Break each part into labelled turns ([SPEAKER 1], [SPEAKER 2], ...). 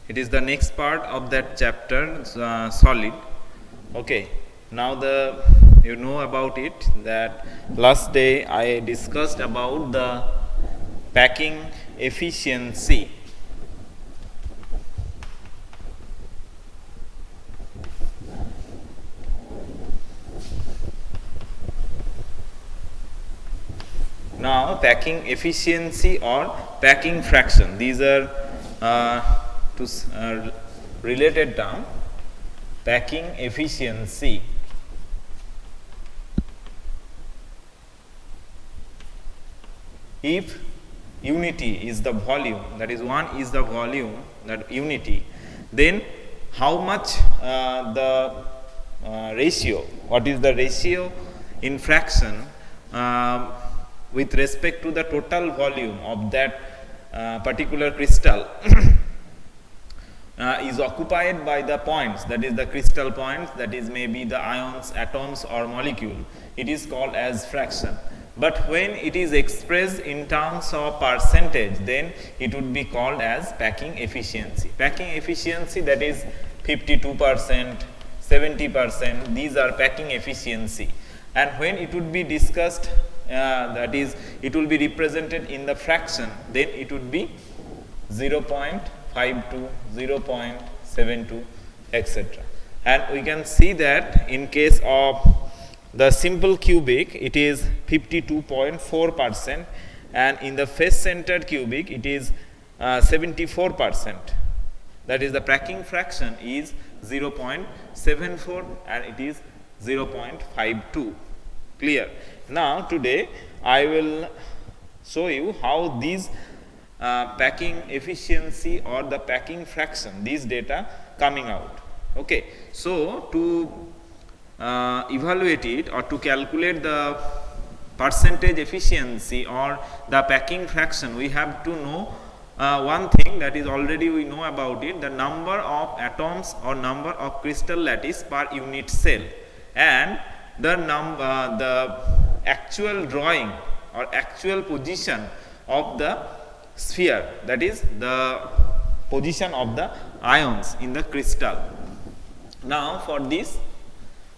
[SPEAKER 1] It is the next part of that chapter, solid. Okay. Now you know about it that last day I discussed about the packing efficiency. Now packing efficiency or packing fraction, these are related term. Packing efficiency. If unity is the volume, that is 1 is the volume, that unity, then how much the ratio, what is the ratio in fraction with respect to the total volume of that particular crystal is occupied by the points, that is the crystal points, that is maybe the ions, atoms or molecule, it is called as fraction. But when it is expressed in terms of percentage, then it would be called as packing efficiency. Packing efficiency, that is 52%, 70%, these are packing efficiency. And when it would be discussed, that is, it will be represented in the fraction, then it would be 0.52, 0.72, etc. And we can see that in case of the simple cubic, it is 52.4%, and in the face centered cubic, it is 74%. That is, the packing fraction is 0.74 and it is 0.52. Clear? Now, today I will show you how these packing efficiency or the packing fraction, these data coming out. Okay. So, to evaluate it or to calculate the percentage efficiency or the packing fraction, we have to know one thing, that is already we know about it, the number of atoms or number of crystal lattice per unit cell, and the actual drawing or actual position of the sphere, that is the position of the ions in the crystal. Now, for this,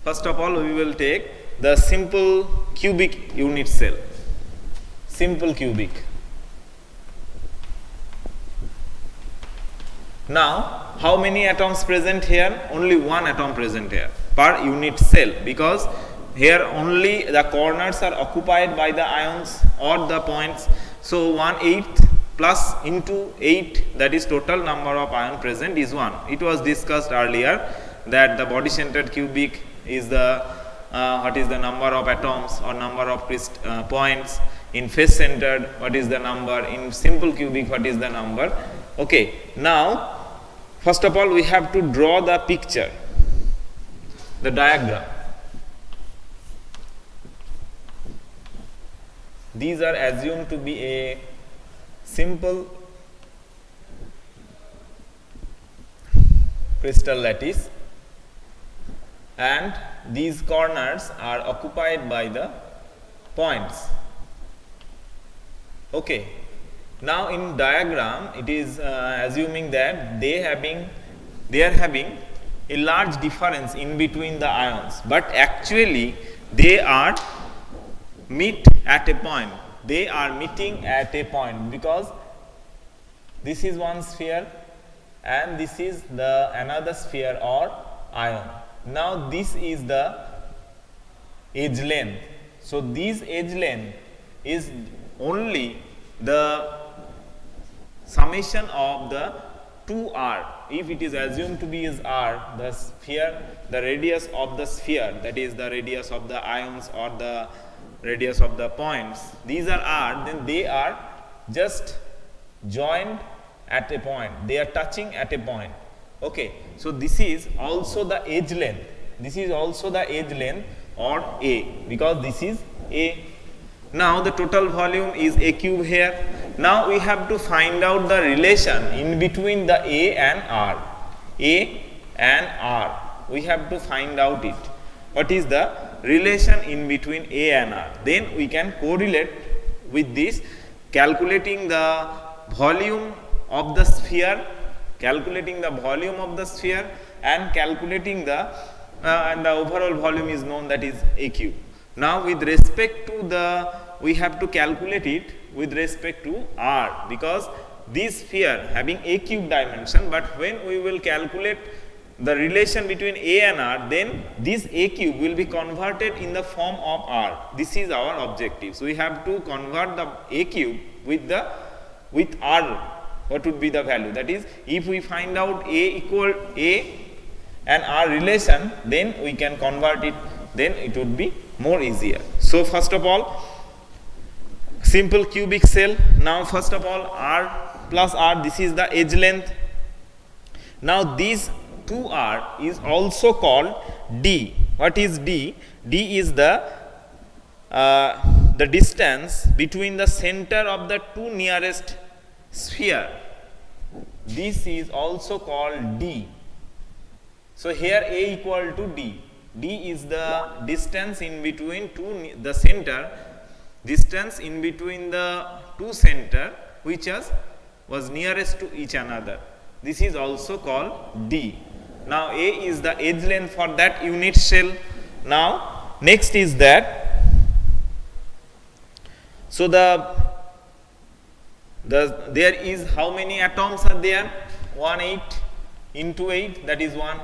[SPEAKER 1] first of all, we will take the simple cubic unit cell. Simple cubic. Now, how many atoms present here? Only one atom present here per unit cell, because here only the corners are occupied by the ions or the points. So, 1/8 plus into 8, that is total number of ion present is 1. It was discussed earlier that the body centered cubic is the what is the number of atoms or number of points. In face centered, what is the number? In simple cubic, what is the number? Okay. Now, first of all, we have to draw the picture, the diagram. These are assumed to be a simple crystal lattice, and these corners are occupied by the points. Okay. Now, in diagram, it is assuming that they are having a large difference in between the ions, but actually they are meet at a point. They are meeting at a point, because this is one sphere and this is the another sphere or ion. Now, this is the edge length. So, this edge length is only the summation of the 2r. If it is assumed to be as r, the sphere, the radius of the sphere, that is the radius of the ions or the radius of the points, these are r, then they are just joined at a point, they are touching at a point. Okay. So, this is also the edge length, this is also the edge length or a, because this is a. Now, the total volume is a cube here. Now, we have to find out the relation in between the a and r. A and r, we have to find out it. What is the relation in between a and r? Then we can correlate with this, calculating the volume of the sphere calculating the volume of the sphere and calculating the and the overall volume is known, that is A cube. Now with respect to the, we have to calculate it with respect to R, because this sphere having A cube dimension, but when we will calculate the relation between A and R, then this A cube will be converted in the form of R. This is our objective. So we have to convert the A cube with R. What would be the value? That is, if we find out A equal A and R relation, then we can convert it, then it would be more easier. So first of all, simple cubic cell. Now first of all, R plus R, this is the edge length. Now this 2R is also called D. What is D? D is the distance between the center of the two nearest sphere. This is also called D. So here A equal to D. D is the distance in between the center, distance in between the two center which was nearest to each another. This is also called D. Now A is the edge length for that unit cell. Now next is that, so there is how many atoms are there? 1 8 into 8, that is 1.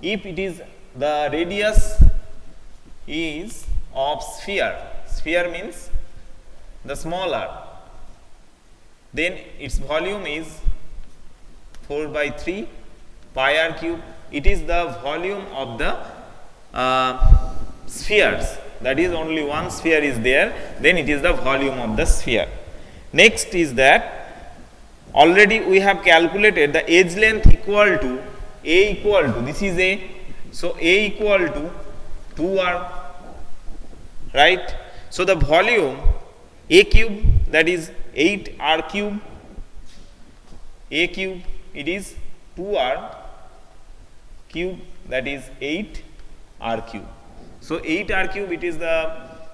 [SPEAKER 1] If it is the radius is of sphere, sphere means the smaller, then its volume is 4 by 3 pi r cube. It is the volume of the spheres, that is only one sphere is there, then it is the volume of the sphere. Next is that already we have calculated the edge length equal to A equal to, this is A, so A equal to 2R, right. So the volume A cube, that is 8R cube, A cube, it is 2R cube, that is 8R cube. So 8R cube, it is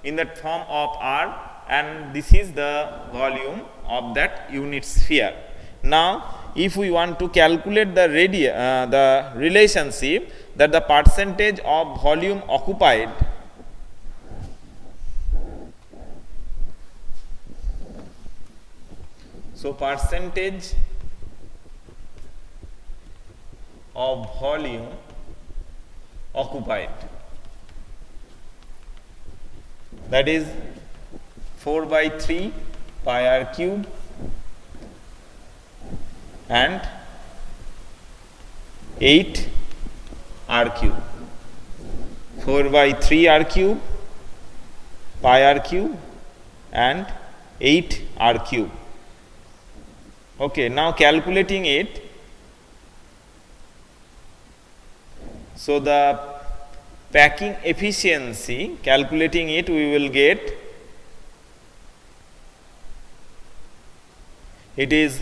[SPEAKER 1] in the form of R, and this is the volume of that unit sphere. Now if we want to calculate the relationship, that the percentage of volume occupied so percentage of volume occupied, that is 4 by 3 pi r cube and 8 r cube, 4 by 3 r cube, pi r cube and 8 r cube. Okay, now calculating it, so the packing efficiency, calculating it, we will get, it is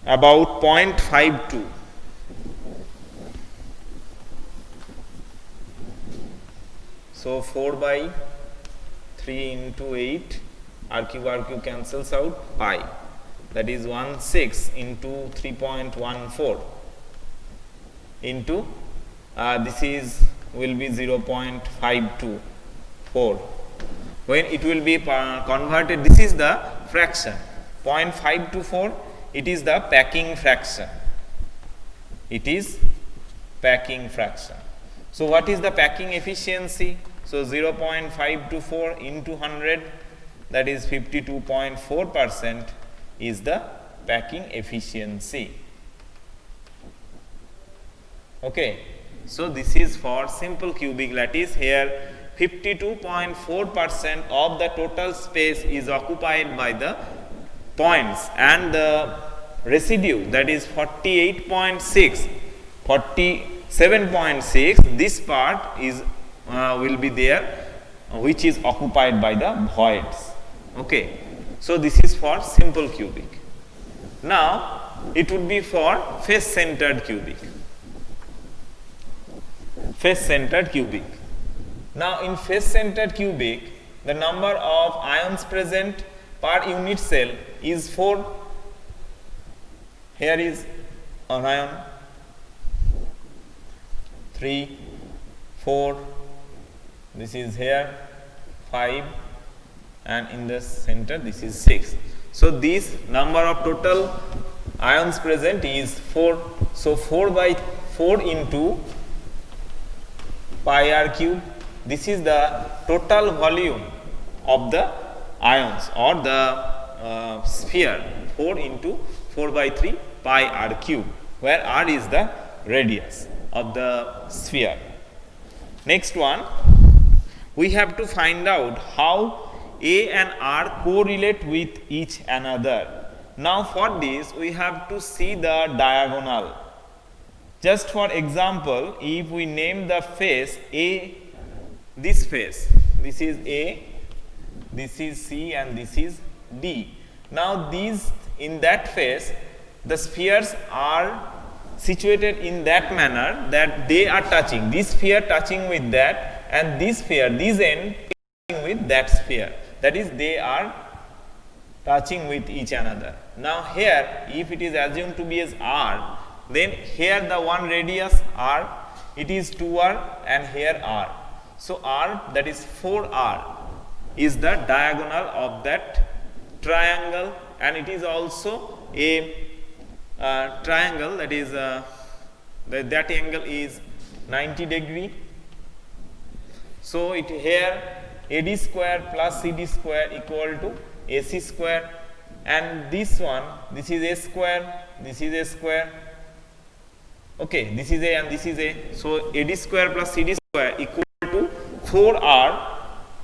[SPEAKER 1] about 0.52. So 4 by 3 into 8, r cube cancels out, pi, that is 16 into 3.14 into this is will be 0.524. When it will be converted, this is the fraction 0.524, it is the packing fraction, it is packing fraction. So what is the packing efficiency? So 0.524 into 100, that is 52.4% is the packing efficiency. Okay, so this is for simple cubic lattice. Here 52.4% of the total space is occupied by the points, and the residue, that is 48.6, 47.6, this part is will be there, which is occupied by the voids. Okay, so this is for simple cubic. Now it would be for face centered cubic. Face centered cubic. Now in face centered cubic, the number of ions present per unit cell is 4. Here is anion, 3, 4, this is here 5, and in the center this is 6. So this number of total ions present is 4. So 4 by 4 into pi r cube, this is the total volume of the ions or the sphere, 4 into 4 by 3 pi r cube, where r is the radius of the sphere. Next one, we have to find out how A and R correlate with each another. Now for this we have to see the diagonal. Just for example, if we name the face A, this face, this is A, this is C, and this is D. Now these, in that face, the spheres are situated in that manner that they are touching, this sphere touching with that, and this sphere, this end touching with that sphere, that is they are touching with each another. Now here, if it is assumed to be as R, then here the one radius R, it is 2R, and here R. So R, that is 4R, is the diagonal of that triangle, and it is also a triangle, that is that angle is 90 degree. So it here AD square plus CD square equal to AC square, and this one, this is A square, this is A square, okay, this is A and this is A. So AD square plus CD square equal to 4R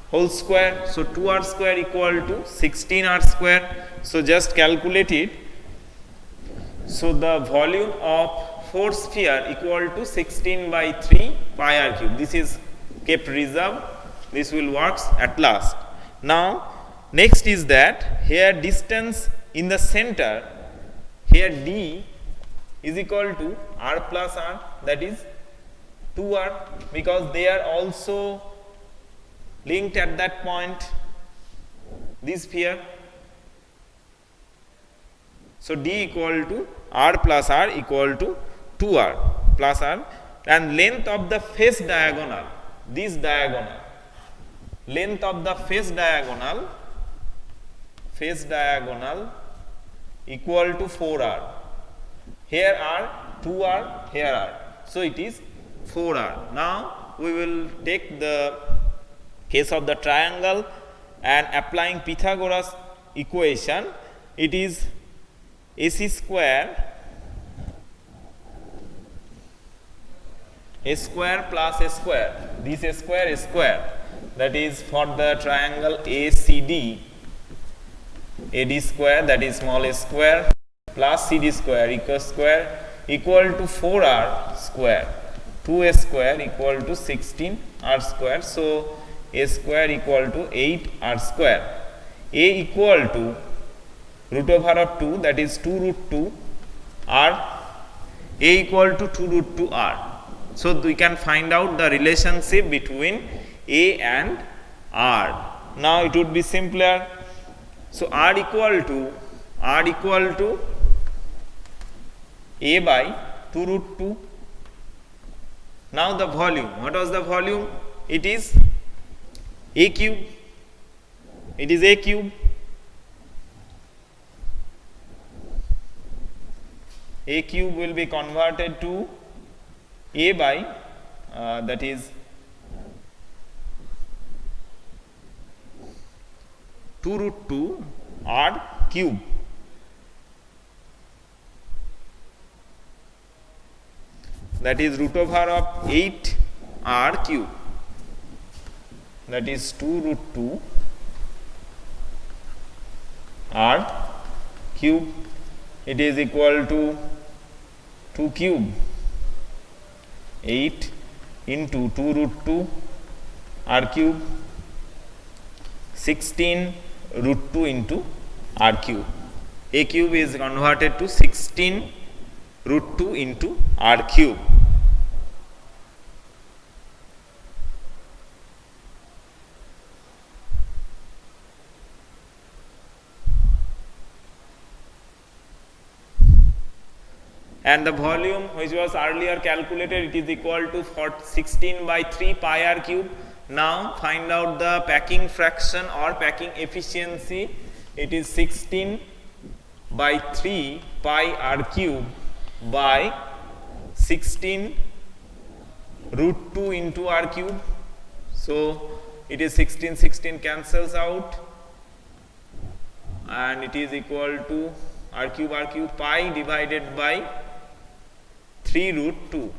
[SPEAKER 1] whole square. So 2R square equal to 16R square. So just calculate it. So the volume of 4 sphere equal to 16 by 3 pi r cube. This is kept reserved. This will works at last. Now next is that here distance in the center, here D is equal to R plus R, that is 2R, because they are also linked at that point, this sphere. So D equal to R plus R equal to 2R plus R, and length of the face diagonal, this diagonal, length of the face diagonal equal to 4R. Here R, 2R, here R. So it is 4R. Now we will take the case of the triangle and applying Pythagoras equation, it is AC square, A square plus A square, this A square, that is for the triangle ACD, AD square, that is small a square, plus CD square equal to 4R square, 2A square equal to 16R square. So A square equal to 8R square. A equal to root over of 2, that is 2 root 2 R. A equal to 2 root 2 R. So we can find out the relationship between A and R. Now it would be simpler. So R equal to A by 2 root 2. Now the volume, what was the volume? It is A cube. It is A cube. A cube will be converted to A by that is 2 root 2 R cube. That is root over of 8 R cube. That is 2 root 2 R cube. It is equal to 2 cube, 8 into 2 root 2 R cube, 16 root 2 into R cube. A cube is converted to 16 root 2 into R cube. and the volume which was earlier calculated, it is equal to 16 by 3 pi r cube. Now find out the packing fraction or packing efficiency. It is 16 by 3 pi r cube by 16 root 2 into r cube. So it is 16 cancels out, and it is equal to r cube pi divided by 3 root 2.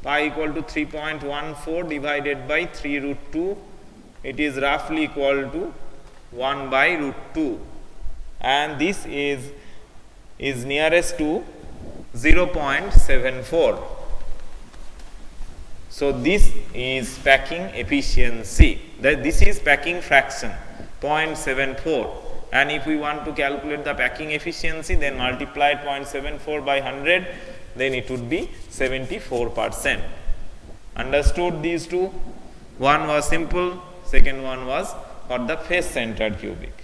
[SPEAKER 1] Pi equal to 3.14 divided by 3 root 2. It is roughly equal to 1 by root 2, and this is nearest to 0.74. So this is packing efficiency, that this is packing fraction 0.74, and if we want to calculate the packing efficiency, then multiply 0.74 by 100, then it would be 74%. Understood these two? One was simple, second one was for the face centered cubic.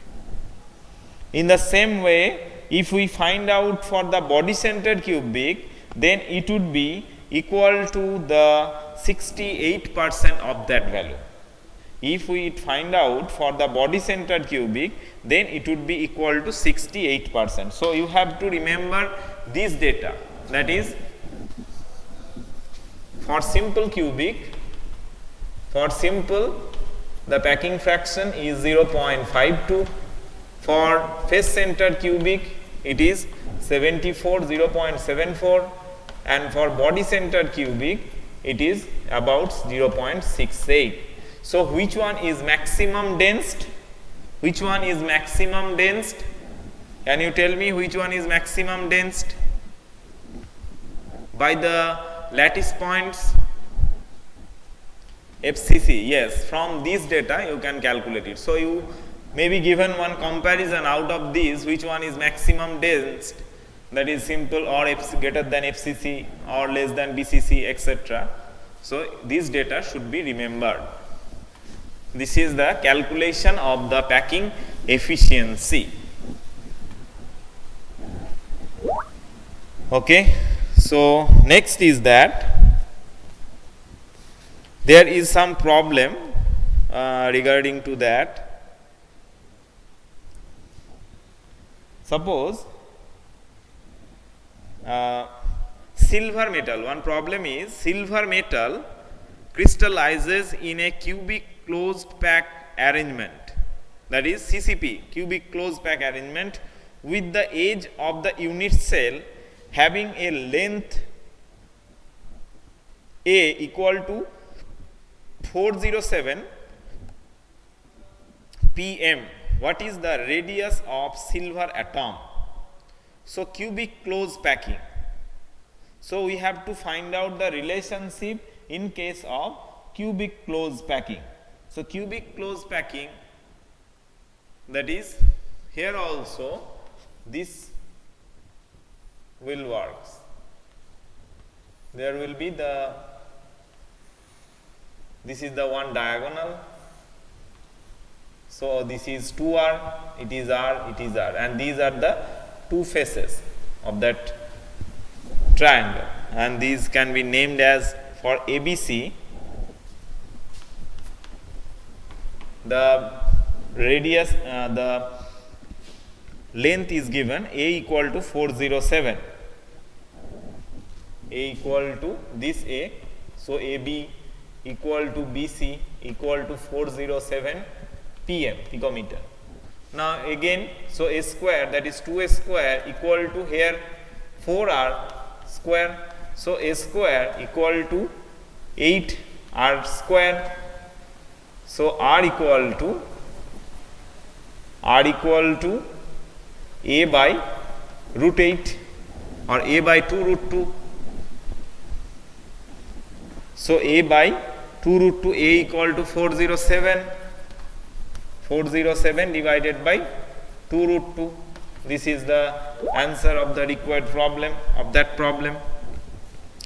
[SPEAKER 1] In the same way, if we find out for the body centered cubic, then it would be equal to the 68% of that value. If we find out for the body centered cubic, then it would be equal to 68%. So you have to remember this data, that is, for simple cubic, for simple the packing fraction is 0.52, for face centered cubic it is 0.74, and for body centered cubic it is about 0.68. So which one is maximum densed? Which one is maximum densed? Can you tell me which one is maximum densed? By the lattice points FCC, yes, from this data you can calculate it. So you may be given one comparison out of these, which one is maximum dense, that is simple or greater than FCC or less than BCC, etc. So this data should be remembered. This is the calculation of the packing efficiency. Okay. So next is that there is some problem regarding to that. Suppose silver metal, one problem is silver metal crystallizes in a cubic closed pack arrangement, that is CCP, cubic closed pack arrangement, with the edge of the unit cell having a length A equal to 407 pm. What is the radius of silver atom? So cubic close packing. So we have to find out the relationship in case of cubic close packing. So cubic close packing, that is here also this will works. There will be the, this is the one diagonal. So this is 2R, it is R, it is R, and these are the two faces of that triangle, and these can be named as, for ABC, the radius, the length is given A equal to 407, A equal to this A, so AB equal to BC equal to 407 pm, picometer. Now again, so A square, that is 2A square equal to here 4R square, so A square equal to 8R square, so R equal to A by root 8 or A by 2 root 2. So A by 2 root 2, A equal to 407 divided by 2 root 2. This is the answer of the required problem, of that problem.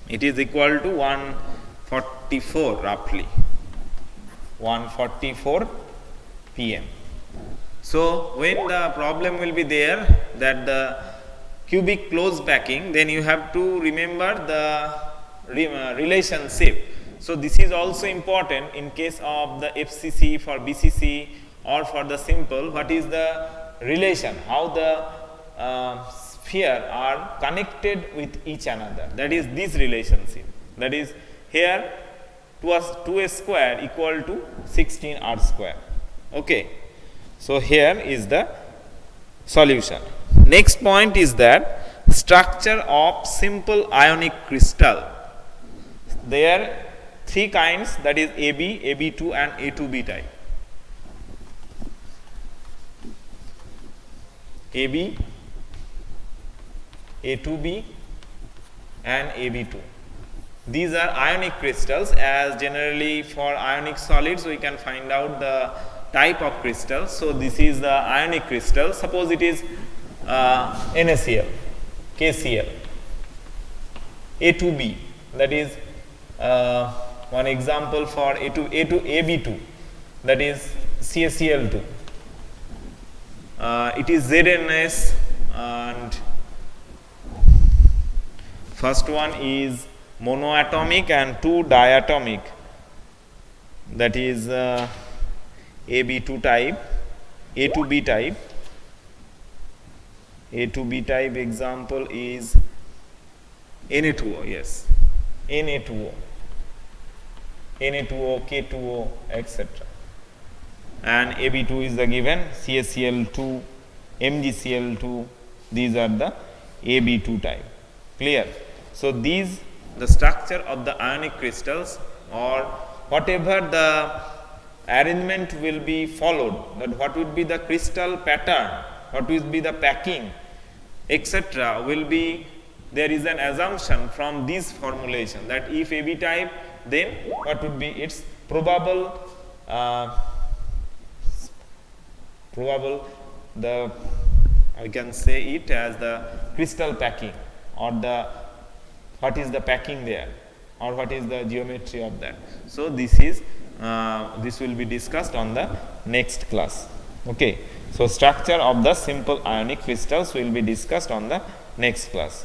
[SPEAKER 1] It is equal to 144 roughly, 144 pm. So when the problem will be there that the cubic closed packing, then you have to remember the relationship. So this is also important in case of the FCC, for BCC, or for the simple. What is the relation? How the sphere are connected with each another? That is this relationship. That is here 2a square equal to 16r square. Okay. So here is the solution. Next point is that structure of simple ionic crystal. There are three kinds, that is AB, AB2 and A2B type. AB, A2B and AB2. These are ionic crystals. As generally for ionic solids we can find out the type of crystal. So this is the ionic crystal. Suppose it is NaCl, KCl. A2B, that is one example for AB2, that is CaCl2. It is ZnS, and first one is monoatomic and two diatomic, that is AB2 type, A2B type. A2B type example is Na2O, yes, Na2O, Na2O, K2O, etc. And AB2 is the given CaCl2, MgCl2. These are the AB2 type. Clear? So these the structure of the ionic crystals, or whatever the arrangement will be followed, that what would be the crystal pattern, what will be the packing, etc., will be, there is an assumption from this formulation that if AB type, then what would be its probable the, I can say it as the crystal packing, or the what is the packing there, or what is the geometry of that. So this is this will be discussed on the next class. Okay. So structure of the simple ionic crystals will be discussed on the next class.